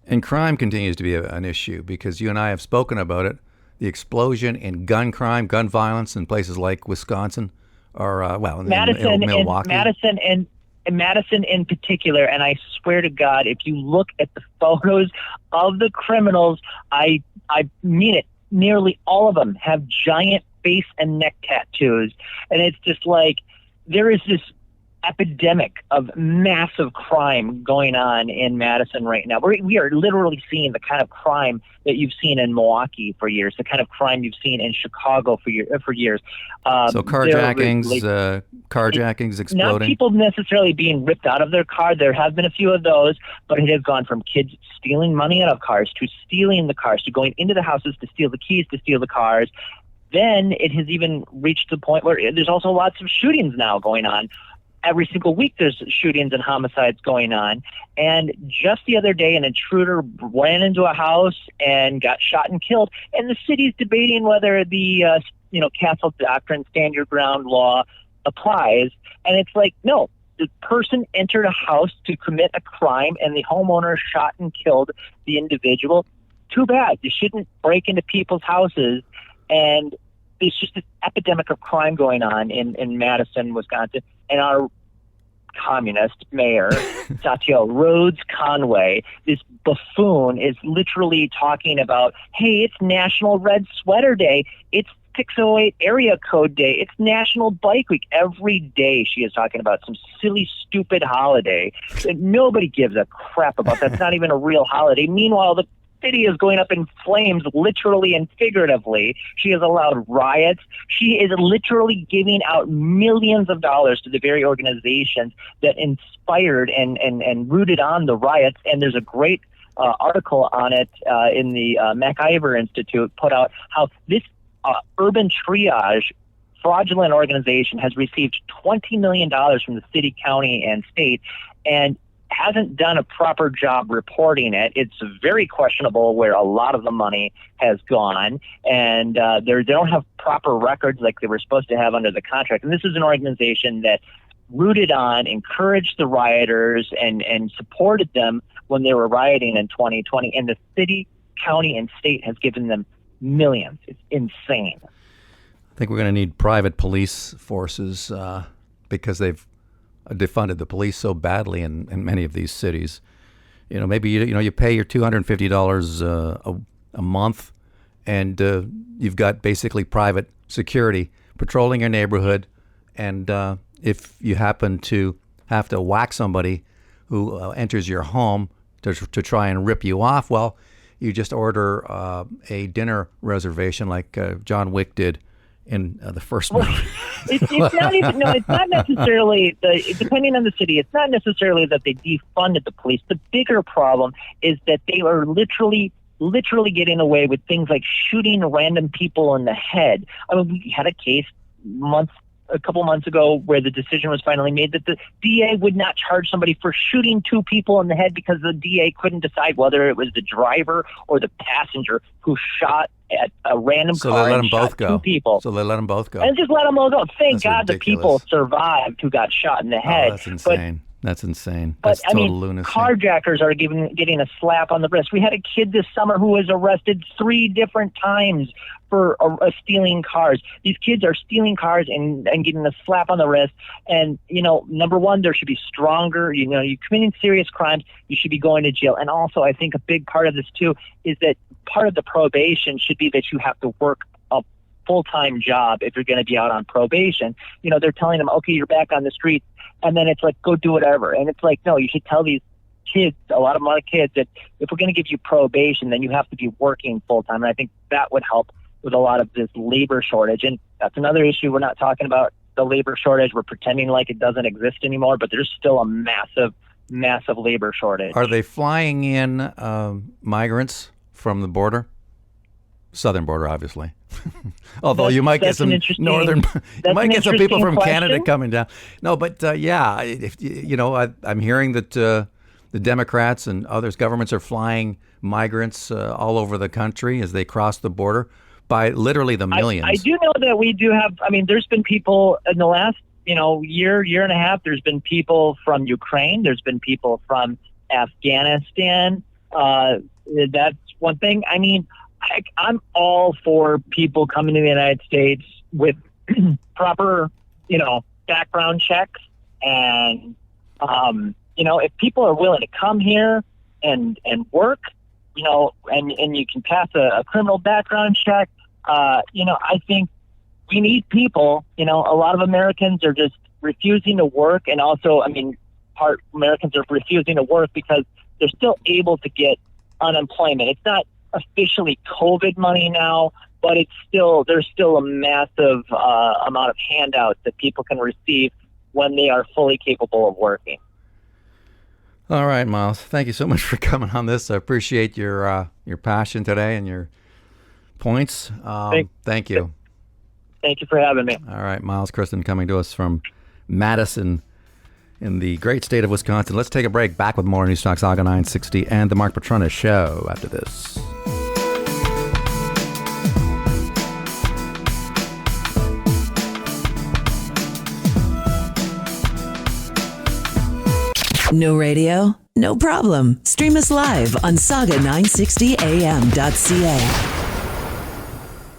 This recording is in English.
And crime continues to be an issue because you and I have spoken about it. The explosion in gun crime, gun violence in places like Wisconsin, or in Milwaukee. Madison in particular, and I swear to God, if you look at the photos of the criminals, I mean it, nearly all of them have giant face and neck tattoos. And it's just like there is this epidemic of massive crime going on in Madison right now. We are literally seeing the kind of crime that you've seen in Milwaukee for years, the kind of crime you've seen in Chicago for years. So carjackings exploding. Not people necessarily being ripped out of their car. There have been a few of those, but it has gone from kids stealing money out of cars to stealing the cars to going into the houses to steal the keys to steal the cars. Then it has even reached the point where there's also lots of shootings now going on. Every single week there's shootings and homicides going on. And just the other day, an intruder ran into a house and got shot and killed. And the city's debating whether the Castle Doctrine, Stand Your Ground law applies. And it's like, no, the person entered a house to commit a crime and the homeowner shot and killed the individual. Too bad. You shouldn't break into people's houses. And there's just this epidemic of crime going on in Madison, Wisconsin. And our communist mayor, Satya Rhodes Conway, this buffoon, is literally talking about, hey, it's National Red Sweater Day. It's 608 Area Code Day. It's National Bike Week. Every day she is talking about some silly, stupid holiday that nobody gives a crap about. That's not even a real holiday. Meanwhile, the city is going up in flames, literally and figuratively. She has allowed riots. She is literally giving out millions of dollars to the very organizations that inspired and rooted on the riots. And there's a great article on it in the MacIver Institute put out how this urban triage fraudulent organization has received $20 million from the city, county, and state, and hasn't done a proper job reporting it. It's very questionable where a lot of the money has gone, and they don't have proper records like they were supposed to have under the contract. And this is an organization that rooted on, encouraged the rioters, and supported them when they were rioting in 2020. And the city, county, and state has given them millions. It's insane. I think we're going to need private police forces because they've defunded the police so badly in many of these cities. Maybe you pay your $250 a month, and you've got basically private security patrolling your neighborhood. And if you happen to have to whack somebody who enters your home to try and rip you off, well, you just order a dinner reservation like John Wick did in the first movie. It's not even, no, it's not necessarily, depending on the city, it's not necessarily that they defunded the police. The bigger problem is that they are literally getting away with things like shooting random people in the head. I mean, we had a case a couple months ago where the decision was finally made that the DA would not charge somebody for shooting two people in the head because the DA couldn't decide whether it was the driver or the passenger who shot at a random car. So they let them both go. Two people. So they let them both go. And just let them all go. Thank That's God ridiculous. the people survived who got shot in the head. Oh, that's insane. That's insane. But That's I mean, lunacy. carjackers are getting a slap on the wrist. We had a kid this summer who was arrested 3 different times for stealing cars. These kids are stealing cars and getting a slap on the wrist. And, number one, there should be stronger, you're committing serious crimes, you should be going to jail. And also, I think a big part of this, too, is that part of the probation should be that you have to work a full-time job if you're going to be out on probation. They're telling them, okay, you're back on the street. And then it's like, go do whatever. And it's like, no, you should tell these kids, a lot of my kids, that if we're going to give you probation, then you have to be working full-time. And I think that would help with a lot of this labor shortage. And that's another issue. We're not talking about the labor shortage. We're pretending like it doesn't exist anymore, but there's still a massive, massive labor shortage. Are they flying in southern border, obviously? Although you might get some northern, you might get some people from Canada coming down. No, but I'm hearing that the Democrats and others, governments are flying migrants all over the country as they cross the border by literally the millions. I do know that we do have. I mean, there's been people in the last year and a half. There's been people from Ukraine. There's been people from Afghanistan. That's one thing. I mean, I'm all for people coming to the United States with proper, background checks. And, if people are willing to come here and work, and you can pass a criminal background check, I think we need people. A lot of Americans are just refusing to work. And also, part Americans are refusing to work because they're still able to get unemployment. It's not officially COVID money now, but there's still a massive amount of handouts that people can receive when they are fully capable of working. All right, Miles. Thank you so much for coming on this. I appreciate your passion today and your points. Thank you. Thank you for having me. All right, Miles Kristen coming to us from Madison in the great state of Wisconsin. Let's take a break. Back with more News Talk Saga 960 and the Mark Petronas Show after this. No radio? No problem. Stream us live on saga960am.ca.